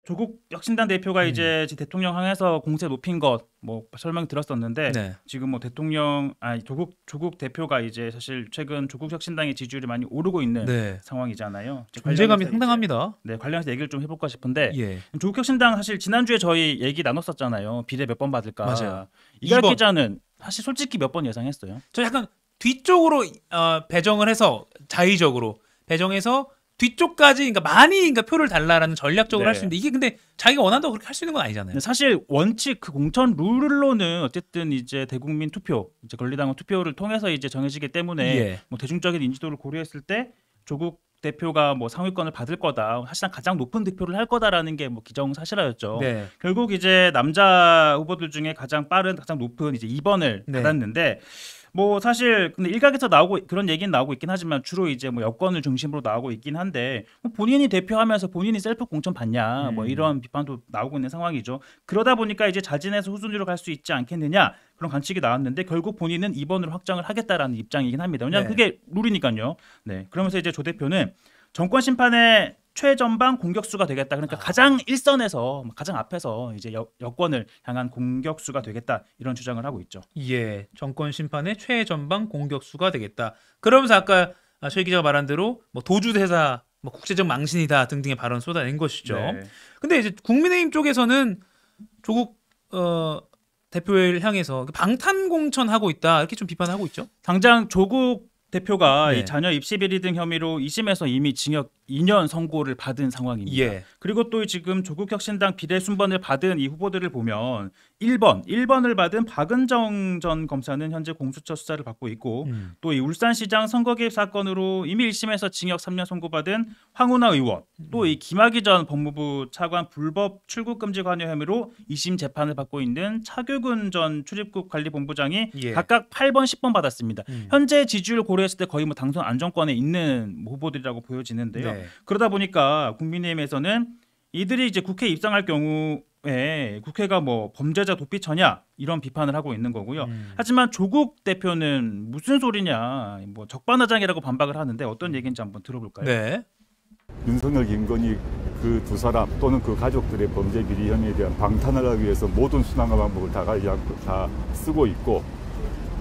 조국 혁신당 대표가 이제 대통령 향해서 공세 높인 것 뭐 설명 들었었는데 네. 지금 뭐 조국 대표가 이제 사실 최근 조국 혁신당의 지지율이 많이 오르고 있는 네. 상황이잖아요. 존재감이 관련해서 상당합니다. 네, 관련해서 얘기를 좀 해볼까 싶은데 예. 조국 혁신당 사실 지난주에 저희 얘기 나눴었잖아요. 비례 몇 번 받을까. 맞아요. 이갈 2번. 기자는 사실 솔직히 몇 번 예상했어요? 저 약간 뒤쪽으로 배정을 해서 자의적으로 배정해서 뒤쪽까지 그러니까 많이 그러니까 표를 달라라는 전략적으로 네. 할 수 있는데 이게 근데 자기가 원한다고 그렇게 할 수 있는 건 아니잖아요. 사실 원칙 그 공천 룰로는 어쨌든 이제 대국민 투표, 이제 권리당원 투표를 통해서 이제 정해지기 때문에 예. 뭐 대중적인 인지도를 고려했을 때 조국 대표가 뭐 상위권을 받을 거다, 사실상 가장 높은 득표를 할 거다라는 게 뭐 기정사실화였죠. 네. 결국 이제 남자 후보들 중에 가장 빠른, 가장 높은 이제 2번을 네. 받았는데. 뭐 사실 근데 일각에서 나오고 그런 얘기는 나오고 있긴 하지만 주로 이제 뭐 여권을 중심으로 나오고 있긴 한데 뭐 본인이 대표하면서 본인이 셀프 공천 받냐 뭐 이런 비판도 나오고 있는 상황이죠. 그러다 보니까 이제 자진해서 후순위로 갈 수 있지 않겠느냐 그런 관측이 나왔는데 결국 본인은 2번으로 확정을 하겠다라는 입장이긴 합니다. 왜냐하면 네. 그게 룰이니까요. 네, 그러면서 이제 조 대표는 정권 심판의 최전방 공격수가 되겠다. 그러니까 가장 일선에서 가장 앞에서 이제 여권을 향한 공격수가 되겠다 이런 주장을 하고 있죠. 예, 정권 심판의 최전방 공격수가 되겠다. 그러면서 아까 최 기자가 말한 대로 뭐 도주대사, 뭐 국제적 망신이다 등등의 발언 쏟아낸 것이죠. 네. 근데 이제 국민의힘 쪽에서는 조국 대표를 향해서 방탄 공천하고 있다 이렇게 좀 비판하고 있죠. 당장 조국 대표가 네. 이 자녀 입시 비리 등 혐의로 2심에서 이미 징역 2년 선고를 받은 상황입니다. 예. 그리고 또 지금 조국 혁신당 비례 순번을 받은 이 후보들을 보면 1번을 받은 박은정 전 검사는 현재 공수처 수사를 받고 있고 또 이 울산시장 선거 개입 사건으로 이미 1심에서 징역 3년 선고받은 황운하 의원, 또 이 김학의 전 법무부 차관 불법 출국 금지 관여 혐의로 2심 재판을 받고 있는 차규근 전 출입국 관리본부장이 예. 각각 8번, 10번 받았습니다. 현재 지지율 고려했을 때 거의 뭐 당선 안정권에 있는 후보들이라고 보여지는데요. 네. 그러다 보니까 국민의힘에서는 이들이 이제 국회에 입성할 경우에 국회가 뭐 범죄자 도피처냐 이런 비판을 하고 있는 거고요. 하지만 조국 대표는 무슨 소리냐, 뭐 적반하장이라고 반박을 하는데 어떤 얘기인지 한번 들어볼까요? 네. 윤석열, 김건희 그 두 사람 또는 그 가족들의 범죄 비리 혐의에 대한 방탄을 하기 위해서 모든 수단과 방법을 다 쓰고 있고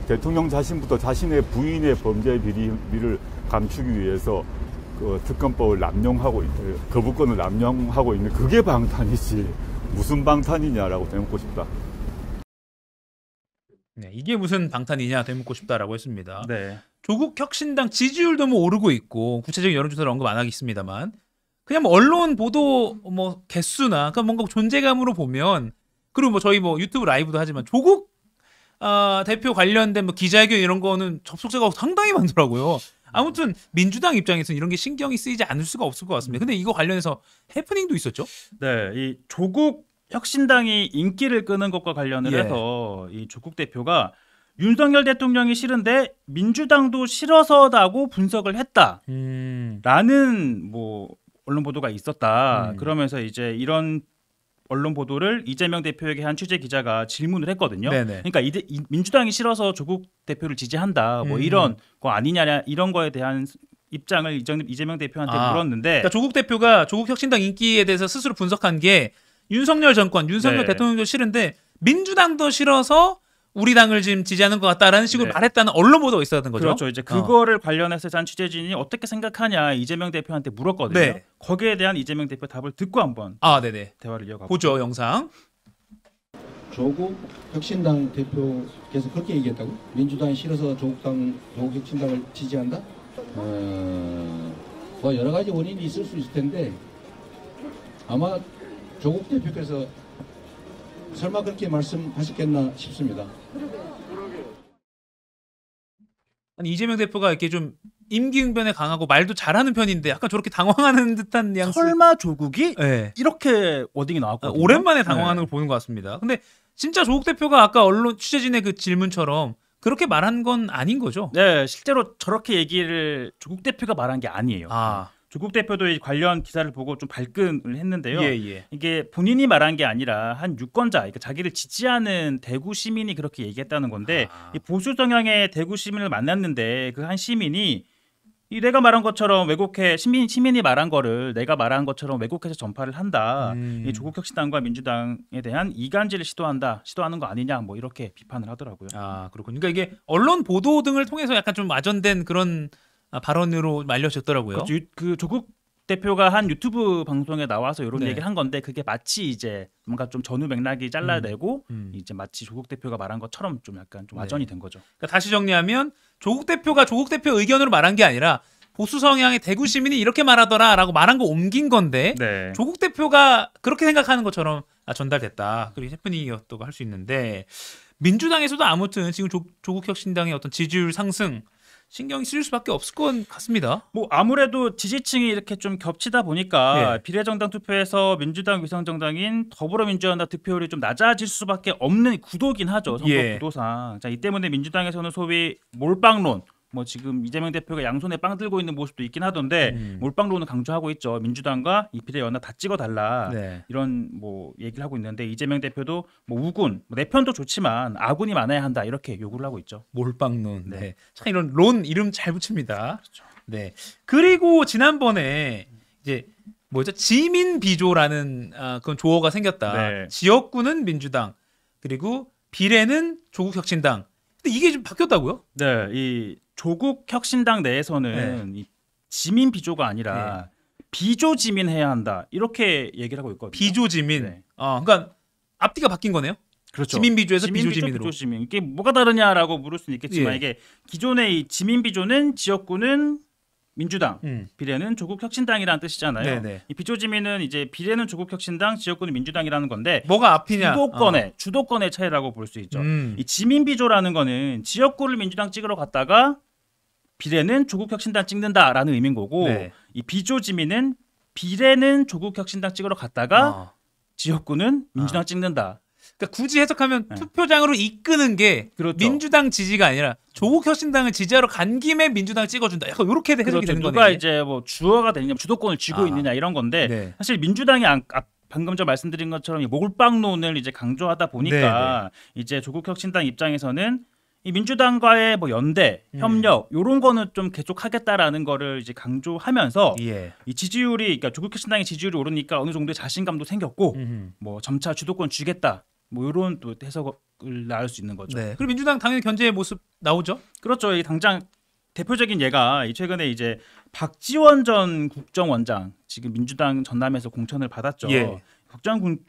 대통령 자신부터 자신의 부인의 범죄 비리를 감추기 위해서 그 특검법을 거부권을 남용하고 있는 그게 방탄이지 무슨 방탄이냐라고 되묻고 싶다. 네, 이게 무슨 방탄이냐 되묻고 싶다라고 했습니다. 네. 조국 혁신당 지지율도 뭐 오르고 있고 구체적인 여론조사를 언급 안 하겠습니다만 그냥 뭐 언론 보도 뭐 개수나 그러니까 뭔가 존재감으로 보면 그리고 뭐 저희 뭐 유튜브 라이브도 하지만 조국 대표 관련된 뭐 기자회견 이런 거는 접속자가 상당히 많더라고요. 아무튼 민주당 입장에서는 이런 게 신경이 쓰이지 않을 수가 없을 것 같습니다. 근데 이거 관련해서 해프닝도 있었죠? 네, 이 조국 혁신당이 인기를 끄는 것과 관련을 예. 해서 이 조국 대표가 윤석열 대통령이 싫은데 민주당도 싫어서라고 분석을 했다라는 뭐 언론 보도가 있었다. 그러면서 이제 이런 언론 보도를 이재명 대표에게 한 취재 기자가 질문을 했거든요. 네네. 그러니까 민주당이 싫어서 조국 대표를 지지한다. 뭐 이런 거 아니냐 이런 거에 대한 입장을 이재명 대표한테 물었는데 그러니까 조국 대표가 조국 혁신당 인기에 대해서 스스로 분석한 게 윤석열 정권, 윤석열 네. 대통령도 싫은데 민주당도 싫어서 우리 당을 지금 지지하는 것 같다라는 식으로 네. 말했다는 언론 보도가 있었던 거죠. 그렇죠. 이제 그거를 관련해서 한 취재진이 어떻게 생각하냐 이재명 대표한테 물었거든요. 네. 거기에 대한 이재명 대표 답을 듣고 한번 네네. 대화를 이어가고 보죠 영상. 조국 혁신당 대표께서 그렇게 얘기했다고? 민주당이 싫어서 조국 혁신당을 지지한다? 뭐 여러 가지 원인이 있을 수 있을 텐데 아마 조국 대표께서 설마 그렇게 말씀하셨겠나 싶습니다. 아니 이재명 대표가 이렇게 좀 임기응변에 강하고 말도 잘하는 편인데 약간 저렇게 당황하는 듯한 뉘앙스. 설마 조국이 네. 이렇게 워딩이 나왔거든요. 오랜만에 당황하는 걸 보는 것 같습니다. 근데 진짜 조국 대표가 아까 언론 취재진의 그 질문처럼 그렇게 말한 건 아닌 거죠? 네, 실제로 저렇게 얘기를 조국 대표가 말한 게 아니에요. 조국 대표도 이 관련 기사를 보고 좀 발끈을 했는데요. 예. 이게 본인이 말한 게 아니라 한 유권자, 그러니까 자기를 지지하는 대구 시민이 그렇게 얘기했다는 건데 이 보수 성향의 대구 시민을 만났는데 그 한 시민이 이 내가 말한 것처럼 왜곡해 시민이 말한 거를 내가 말한 것처럼 왜곡해서 전파를 한다. 이 조국혁신당과 민주당에 대한 이간질을 시도하는 거 아니냐 뭐 이렇게 비판을 하더라고요. 아 그렇군요. 그러니까 이게 언론 보도 등을 통해서 약간 좀 와전된 그런 발언으로 말려졌더라고요. 그 조국 대표가 한 유튜브 방송에 나와서 이런 네. 얘기를 한 건데 그게 마치 이제 뭔가 좀 전후 맥락이 잘라내고 이제 마치 조국 대표가 말한 것처럼 좀 약간 좀 와전이 된 거죠. 그러니까 다시 정리하면 조국 대표가 조국 대표 의견으로 말한 게 아니라 보수 성향의 대구 시민이 이렇게 말하더라라고 말한 거 옮긴 건데 네. 조국 대표가 그렇게 생각하는 것처럼 전달됐다. 그리고 해프닝이었다고 할 수 있는데 민주당에서도 아무튼 지금 조국혁신당의 어떤 지지율 상승 신경이 쓰일 수밖에 없을 것 같습니다. 뭐 아무래도 지지층이 이렇게 좀 겹치다 보니까 예. 비례정당 투표에서 민주당 위성정당인 더불어민주연합 득표율이 좀 낮아질 수밖에 없는 구도긴 하죠. 선거 예. 구도상. 자, 이 때문에 민주당에서는 소위 몰빵론 뭐 지금 이재명 대표가 양손에 빵 들고 있는 모습도 있긴 하던데 몰빵론을 강조하고 있죠. 민주당과 이 비례연합 다 찍어달라 네. 이런 뭐 얘기를 하고 있는데 이재명 대표도 뭐 우군 내 편도 좋지만 아군이 많아야 한다 이렇게 요구를 하고 있죠. 몰빵론. 네. 네. 참 이런 론 이름 잘 붙입니다. 그렇죠. 네. 그리고 지난번에 이제 뭐죠? 지민 비조라는 그런 조어가 생겼다. 네. 지역구는 민주당 그리고 비례는 조국혁신당. 근데 이게 좀 바뀌었다고요? 네, 이 조국 혁신당 내에서는 이 지민 비조가 아니라 비조 지민해야 한다 이렇게 얘기를 하고 있거든요. 비조 지민. 네. 그러니까 앞뒤가 바뀐 거네요. 그렇죠. 지민 비조에서 지민 비조 비조, 지민으로. 비조 지민. 이게 뭐가 다르냐라고 물을 수는 있겠지만 예. 이게 기존의 이 지민 비조는 지역구는 민주당, 음. 비례는 조국 혁신당이라는 뜻이잖아요. 네네. 이 비조 지민은 이제 비례는 조국 혁신당, 지역구는 민주당이라는 건데 뭐가 앞이냐? 주도권의 차이라고 볼 수 있죠. 음. 이 지민 비조라는 거는 지역구를 민주당 찍으러 갔다가 비례는 조국혁신당 찍는다라는 의미인 거고 네. 이 비조 지민은 비례는 조국혁신당 찍으러 갔다가 지역구는 민주당 찍는다. 그러니까 굳이 해석하면 네. 투표장으로 이끄는 게 그렇죠. 민주당 지지가 아니라 조국혁신당을 지지하러 간 김에 민주당을 찍어준다. 약간 이렇게 해석이 그렇죠. 되는 누가 거네요. 이제 뭐 주어가 되느냐, 주도권을 쥐고 있느냐 이런 건데 네. 사실 민주당이 방금 전 말씀드린 것처럼 이 몰빵론을 이제 강조하다 보니까 이제 조국혁신당 입장에서는 이 민주당과의 뭐 연대, 협력 이런 거는 좀 계속하겠다라는 거를 이제 강조하면서 예. 이 지지율이 그러니까 조국혁신당의 지지율이 오르니까 어느 정도의 자신감도 생겼고 음흠. 뭐 점차 주도권 쥐겠다 뭐 이런 또 해석을 나올 수 있는 거죠. 네. 그리고 민주당 당연히 견제의 모습 나오죠. 그렇죠. 이 당장 대표적인 예가 최근에 이제 박지원 전 국정원장 지금 민주당 전남에서 공천을 받았죠. 예.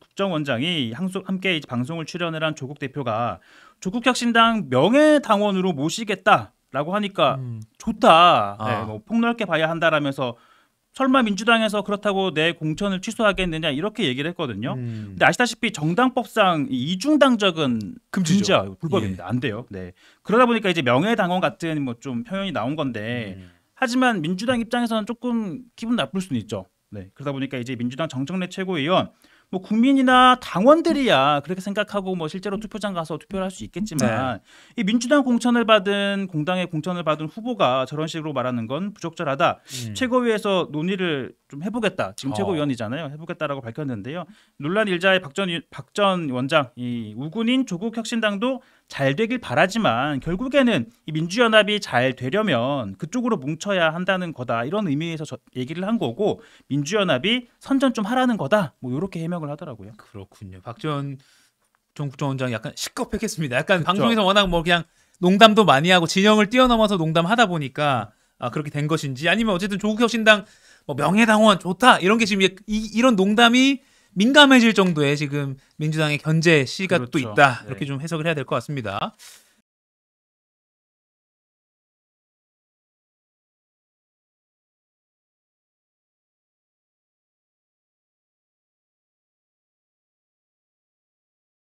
국정원장이 함께 이제 방송을 출연을 한 조국 대표가 조국혁신당 명예당원으로 모시겠다라고 하니까 좋다. 네, 뭐 폭넓게 봐야 한다라면서 설마 민주당에서 그렇다고 내 공천을 취소하겠느냐 이렇게 얘기를 했거든요. 근데 아시다시피 정당법상 이중당적은 금지죠. 불법입니다. 안 돼요. 네. 그러다 보니까 이제 명예당원 같은 뭐 좀 표현이 나온 건데 하지만 민주당 입장에서는 조금 기분 나쁠 수는 있죠. 네. 그러다 보니까 이제 민주당 정청래 최고위원 뭐 국민이나 당원들이야 그렇게 생각하고 뭐 실제로 투표장 가서 투표를 할 수 있겠지만 이 민주당 공천을 받은 공당의 공천을 받은 후보가 저런 식으로 말하는 건 부적절하다. 최고위에서 논의를 좀 해보겠다. 지금 최고위원이잖아요. 해보겠다라고 밝혔는데요. 논란 일자의 박 전 원장 이 우군인 조국혁신당도 잘 되길 바라지만 결국에는 이 민주연합이 잘 되려면 그쪽으로 뭉쳐야 한다는 거다. 이런 의미에서 얘기를 한 거고 민주연합이 선전 좀 하라는 거다. 뭐 이렇게 해명을 하더라고요. 그렇군요. 박 전 국정원장 약간 시끌했겠습니다. 약간 방송에서 워낙 뭐 그냥 농담도 많이 하고 진영을 뛰어넘어서 농담하다 보니까 그렇게 된 것인지 아니면 어쨌든 조국혁신당 뭐 명예당원 좋다 이런 게 지금 이런 농담이 민감해질 정도의 지금 민주당의 견제 시각도 그렇죠. 있다. 네. 이렇게 좀 해석을 해야 될 것 같습니다.